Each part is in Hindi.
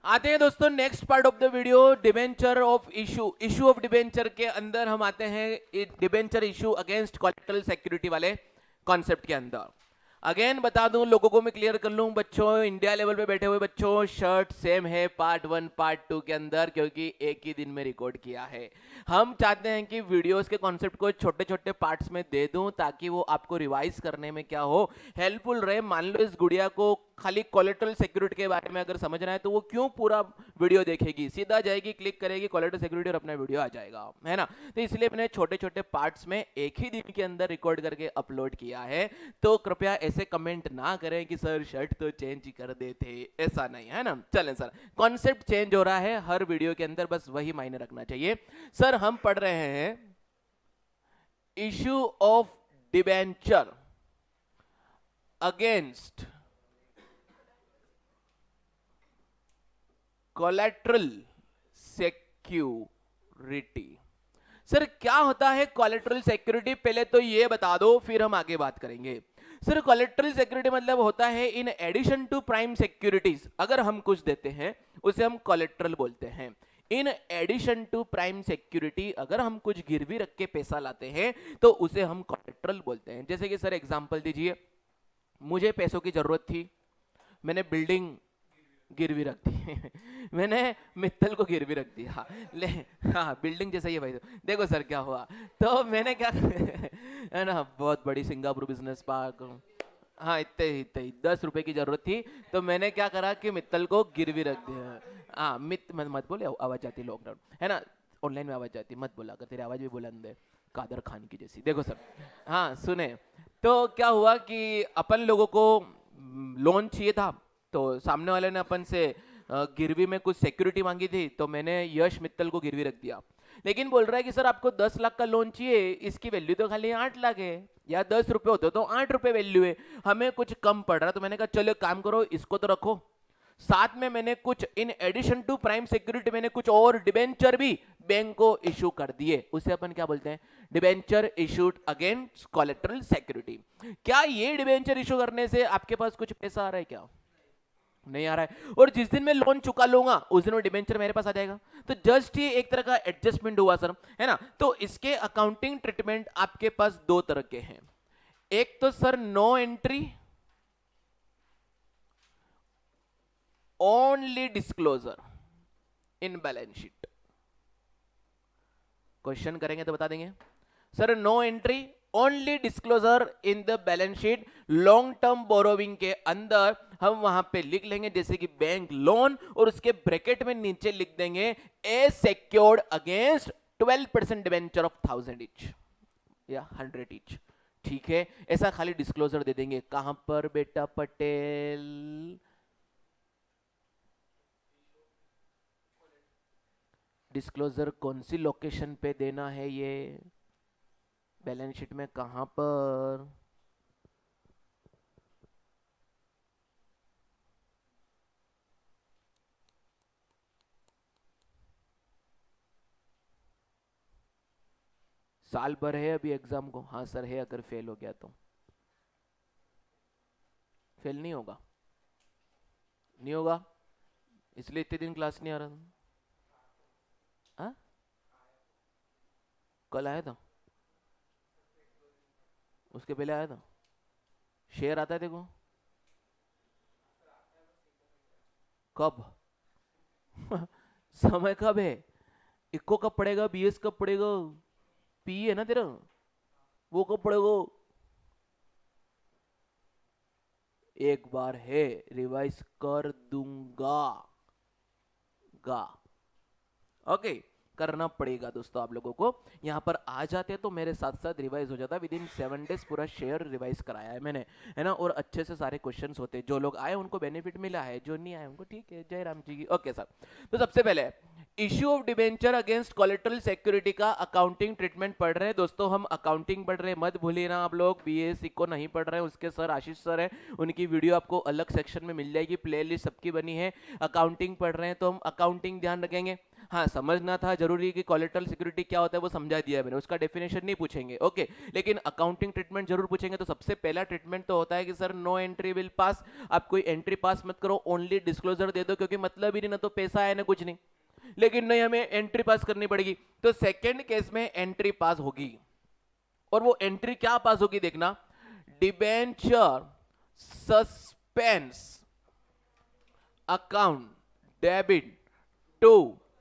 आते हैं दोस्तों next part of the video, debenture of issue of debenture के अंदर हम आते हैं debenture issue against collateral security वाले कॉन्सेप्ट के अंदर। अगेन बता दूं, लोगों को मैं क्लियर कर लूं, बच्चों इंडिया लेवल पे बैठे हुए बच्चों, शर्ट सेम है पार्ट 1 पार्ट 2 के अंदर, क्योंकि एक ही दिन में रिकॉर्ड किया है। हम चाहते हैं कि वीडियोस के कॉन्सेप्ट को छोटे छोटे पार्ट्स में दे दूं ताकि वो आपको रिवाइज करने में क्या हो, हेल्पफुल रहे। मान लो इस गुड़िया को खाली कोलेटरल सिक्योरिटी के बारे में अगर समझना है तो वो क्यों पूरा वीडियो देखेगी, सीधा जाएगी क्लिक करेगी कोलेटरल सिक्योरिटी और अपना वीडियो आ जाएगा, है ना। तो इसलिए मैंने छोटे छोटे पार्ट्स में एक ही दिन के अंदर रिकॉर्ड करके अपलोड किया है। तो कृपया ऐसे कमेंट ना करें कि सर शर्ट तो चेंज कर देते, ऐसा नहीं है ना। चलें सर, कॉन्सेप्ट चेंज हो रहा है हर वीडियो के अंदर, बस वही मायने रखना चाहिए। सर हम पढ़ रहे हैं issue of debenture against collateral security. Sir क्या होता है कोलेटरल सिक्योरिटी, पहले तो ये बता दो फिर हम आगे बात करेंगे। सर कोलेटरल सिक्योरिटी मतलब होता है in addition to prime securities, अगर हम कुछ देते हैं उसे हम कोलेटरल बोलते हैं। In addition to prime security, अगर हम कुछ गिरवी रख के पैसा लाते हैं तो उसे हम कोलेटरल बोलते हैं। जैसे कि सर एग्जांपल दीजिए, मुझे पैसों की जरूरत थी, मैंने बिल्डिंग गिरवी रख दी मैंने मित्तल को गिरवी रख दिया, ले हाँ बिल्डिंग जैसा ही है भाई। देखो सर क्या हुआ, तो मैंने क्या है ना, बहुत बड़ी सिंगापुर बिजनेस पार्क, हाँ इतने ही 10 रुपए की जरूरत थी, तो मैंने क्या करा कि मित्तल को गिरवी रख दिया। हाँ मत बोले, आवाज आती लॉकडाउन है ना, ऑनलाइन में आवाज आती, मत बोला, अगर तेरी आवाज भी बुलंद है कादर खान की जैसी। देखो सर, हाँ सुने, तो क्या हुआ कि अपन लोगों को लोन चाहिए था, तो सामने वाले ने अपन से गिरवी में कुछ सिक्योरिटी मांगी थी, तो मैंने यश मित्तल को गिरवी रख दिया। लेकिन बोल रहा है कि सर आपको 10 लाख का लोन चाहिए, इसकी वैल्यू तो खाली 8 लाख है, या 10 रुपए होते तो 8 रुपए वैल्यू है, हमें कुछ कम पड़ रहा। तो मैंने कहा चलो काम करो, इसको तो रखो, साथ में मैंने कुछ in addition to prime security मैंने कुछ और डिबेंचर भी बैंक को इशू कर दिए, उसे अपन क्या बोलते हैं, debenture issued against collateral security. क्या ये डिबेंचर इशू करने से आपके पास कुछ पैसा आ रहा है क्या? नहीं आ रहा है। और जिस दिन मैं लोन चुका लूंगा उस दिन वो डिबेंचर मेरे पास आ जाएगा। तो जस्ट ये एक तरह का एडजस्टमेंट हुआ सर, है ना। तो इसके अकाउंटिंग ट्रीटमेंट आपके पास दो तरह के हैं। एक तो sir no entry only disclosure in balance sheet. Question करेंगे तो बता देंगे sir, no entry only disclosure in the balance sheet, long term borrowing के अंदर हम वहां पे लिख लेंगे जैसे कि बैंक लोन, और उसके ब्रैकेट में नीचे लिख देंगे a secured against 12% debenture of 1000 each या 100 इच। ठीक है, ऐसा खाली डिस्क्लोजर दे देंगे। कहां पर बेटा पटेल? डिस्क्लोजर कौन सी लोकेशन पे देना है, ये बैलेंस शीट में कहां पर? साल भर है अभी एग्जाम को। हाँ सर है, अगर फेल हो गया तो फेल नहीं होगा, नहीं होगा, इसलिए इतने दिन क्लास नहीं आ रहा था। हाँ? कल आया था, उसके पहले आया था, शेयर आता है देखो। कब समय कब है? इको कब पड़ेगा, बीएस कब पड़ेगा, पी है ना तेरा, वो कब पड़ेगा? एक बार है, रिवाइज कर दूंगा गा। ओके, करना पड़ेगा दोस्तों आप लोगों को। यहाँ पर आ जाते तो मेरे साथ साथ रिवाइज हो जाता, विद इन 7 डेज पूरा शेयर रिवाइज कराया है मैंने, है ना। और अच्छे से सारे क्वेश्चंस होते, जो लोग आए उनको बेनिफिट मिला है, जो नहीं आए उनको ठीक है, जय राम जी की। ओके सर, तो सबसे पहले issue of debenture against collateral security का अकाउंटिंग ट्रीटमेंट पढ़ रहे हैं दोस्तों, हम अकाउंटिंग पढ़ रहे हैं, मत भूलिए ना आप लोग। बीएससी को नहीं पढ़ रहे हैं, उसके सर आशीष सर हैं, उनकी वीडियो आपको अलग सेक्शन में मिल जाएगी, प्लेलिस्ट सबकी बनी है। अकाउंटिंग पढ़ रहे हैं तो हम अकाउंटिंग ध्यान रखेंगे। हाँ, समझना था जरूरी कि कोलेटरल सिक्योरिटी क्या होता है वो समझा दिया है मैंने, उसका डेफिनेशन नहीं पूछेंगे ओके, लेकिन अकाउंटिंग ट्रीटमेंट जरूर पूछेंगे। तो सबसे पहला ट्रीटमेंट तो होता है कि sir no entry will pass, आप कोई एंट्री पास मत करो, ओनली डिस्क्लोजर दे दो, क्योंकि मतलब ही नहीं, ना तो पैसा है ना कुछ नहीं, लेकिन नहीं हमें एंट्री पास करनी पड़ेगी। तो सेकंड केस में एंट्री पास होगी, और वो एंट्री क्या पास होगी देखना, debenture suspense account debit to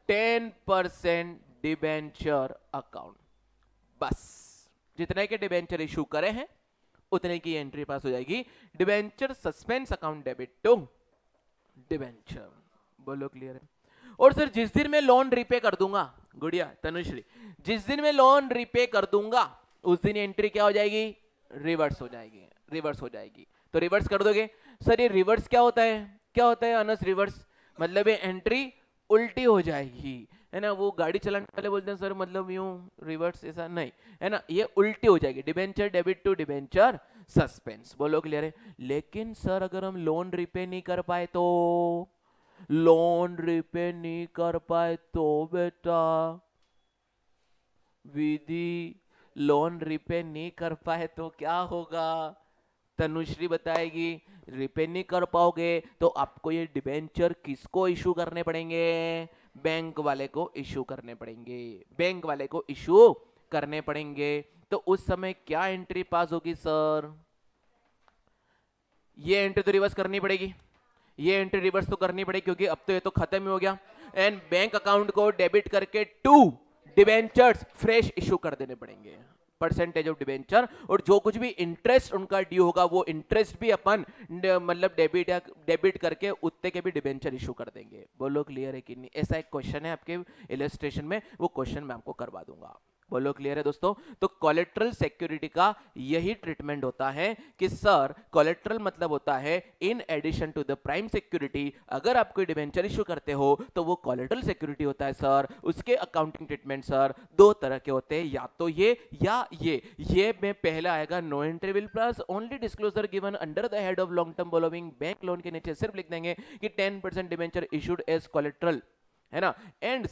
10% debenture account, बस जितने के डिबेंचर इशू करे हैं उतने की एंट्री पास हो जाएगी। Debenture suspense account debit to debenture, बोलो क्लियर है। और सर जिस दिन मैं लोन रीपे कर दूंगा, गुड़िया तनुश्री, जिस दिन मैं लोन रीपे कर दूंगा उस दिन एंट्री क्या हो जाएगी, रिवर्स हो जाएगी, रिवर्स हो जाएगी। तो रिवर्स कर दोगे सर, ये रिवर्स क्या होता है, क्या होता है अनस रिवर्स, मतलब ये एंट्री उल्टी हो जाएगी, है ना। वो गाड़ी चलाने वाले बोलते हैं सर मतलब यूं रिवर्स, ऐसा नहीं है ना, ये उल्टी हो जाएगी, debenture debit to debenture suspense, बोलो क्लियर है। लेकिन सर अगर हम लोन रीपे नहीं कर पाए तो, लोन रिपे नहीं कर पाए तो बेटा विधि, लोन रिपे नहीं कर पाए तो क्या होगा, तनुश्री बताएगी। रिपे नहीं कर पाओगे तो आपको ये डिबेंचर किसको इशू करने पड़ेंगे, बैंक वाले को इशू करने पड़ेंगे, बैंक वाले को इशू करने पड़ेंगे। तो उस समय क्या एंट्री पास होगी सर, ये एंट्री तो रिवर्स करनी पड़ेगी, ये एंट्री रिवर्स तो करनी पड़ेगी, क्योंकि अब तो ये तो खत्म ही हो गया। एंड बैंक अकाउंट को डेबिट करके टू डिबेंचर्स फ्रेश इशू कर देने पड़ेंगे, परसेंटेज ऑफ डिबेंचर, और जो कुछ भी इंटरेस्ट उनका ड्यू होगा वो इंटरेस्ट भी अपन मतलब डेबिट या डेबिट करके उतने के भी डिबेंचर इशू कर देंगे। बोलो क्लियर है कि नहीं। ऐसा एक क्वेश्चन है आपके इलस्ट्रेशन में, वो क्वेश्चन मैं आपको करवा दूंगा। बोलो क्लियर है दोस्तों। तो कोलेट्रल सिक्योरिटी का यही ट्रीटमेंट होता है कि सर कोलेट्रल मतलब होता है in addition to the prime security, अगर आप कोई डिबेंचर इशू करते हो तो वो कोलेट्रल सिक्योरिटी होता है सर। उसके अकाउंटिंग ट्रीटमेंट सर दो तरह के होते हैं, या तो ये या ये में पहला आएगा no entry will plus only disclosure given under the head of long term borrowing, bank loan के नीचे सिर्फ लिख देंगे कि 10% डिबेंचर इशूड एज कोलेट्रल, है ना। एंड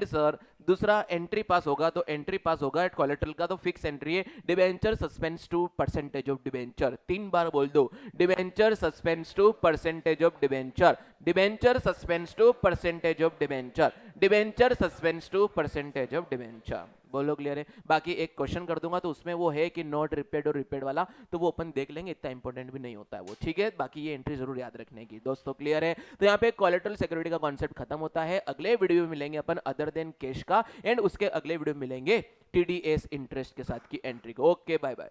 सर दूसरा एंट्री पास होगा, तो एंट्री पास होगा एट कोलेट्रल का, तो फिक्स एंट्री है debenture suspense to percentage of debenture, 3 बार बोल दो, debenture suspense to percentage of debenture, debenture suspense to percentage of debenture, debenture suspense to percentage of debenture. बोलो क्लियर है। बाकी एक क्वेश्चन कर दूंगा तो उसमें वो है कि नॉट रिपेड और रिपेड वाला, तो वो अपन देख लेंगे, इतना इंपॉर्टेंट भी नहीं होता है वो, ठीक है। बाकी ये एंट्री जरूर याद रखने की दोस्तों, क्लियर है। तो यहाँ पे कोलेट्रल सिक्योरिटी का कॉन्सेप्ट खत्म होता है। अगले वीडियो में मिलेंगे अपन अदर देन कैश का, एंड उसके अगले वीडियो में मिलेंगे टीडीएस इंटरेस्ट के साथ की एंट्री को। Okay bye bye.